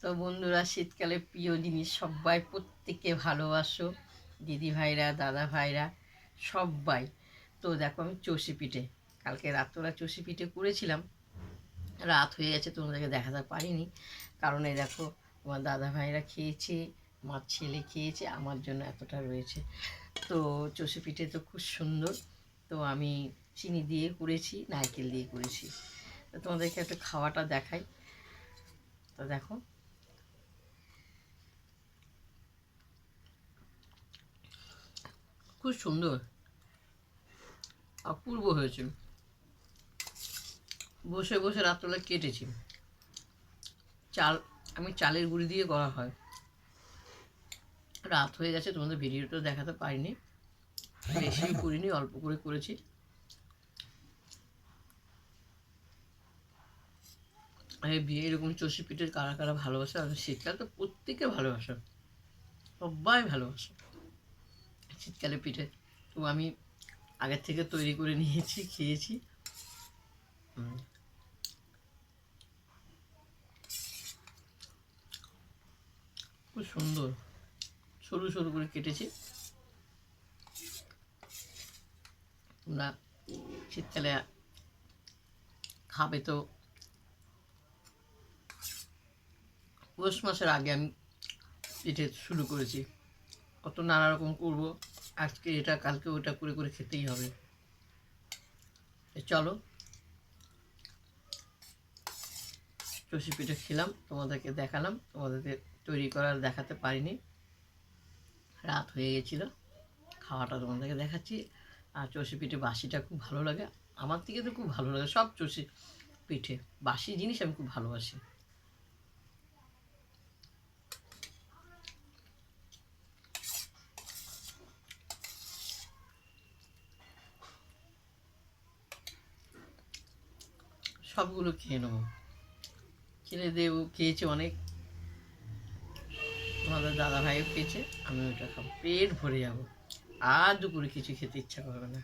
তো বন্ধুরা, শীতকালে প্রিয় জিনিস সবাই প্রত্যেকে ভালোবাসো, দিদি ভাইরা, দাদা ভাইরা, সবাই। তো দেখো, আমি চষি পিঠে, কালকে রাত্রবেলা চষি পিঠে করেছিলাম। রাত হয়ে গেছে, তোমাদেরকে দেখাতে পারিনি। কারণ এই দেখো, আমার দাদা ভাইরা খেয়েছে, আমার ছেলে খেয়েছে, আমার জন্য এতটা রয়েছে। তো চষি পিঠে তো খুব সুন্দর। তো আমি চিনি দিয়ে করেছি, নারকেল দিয়ে করেছি। তো তোমাদেরকে একটু খাওয়াটা দেখাই। তো দেখো, খুব সুন্দর, অপূর্ব হয়েছে। বসে বসে রাত্রবেলা কেটেছি। চাল, আমি চালের গুঁড়ি দিয়ে করা হয়। রাত হয়ে গেছে, তোমাদের ভিডিওটা দেখাতে পারিনি, বেশি করিনি, অল্প করে করেছি। এই বিয়ে এরকম চষি পিঠের কারা কারা ভালোবাসে, আর শীতকাল তো প্রত্যেকে ভালোবাসে, সবাই ভালোবাসে শীতকালে পিঠে। তো আমি আগের থেকে তৈরি করে নিয়েছি, খেয়েছি। খুব সুন্দর, সরু সরু করে কেটেছি। তোমরা শীতকালে খাবে তো। পৌষ মাসের আগে আমি পিঠে শুরু করেছি। কত নানা রকম করবো, আজকে এটা কালকে ওটা করে করে খেতেই হবে। চলো, চষি পিঠে খেলাম, তোমাদেরকে দেখালাম, তোমাদেরকে তৈরি করার দেখাতে পারিনি, রাত হয়ে গেছিলো। খাওয়াটা তোমাদেরকে দেখাচ্ছি। আর চষি পিঠে বাসিটা খুব ভালো লাগে, আমার থেকে তো খুব ভালো লাগে সব চষি পিঠে। বাসি জিনিস আমি খুব ভালোবাসি। সবগুলো খেয়ে নেবো, ছেলে দেবো খেয়েছে অনেক, তোমাদের দাদা ভাইও খেয়েছে, আমি ওটা খাবো, পেট ভরে যাবো। আর দুপুরে কিছু খেতে ইচ্ছা করবে না।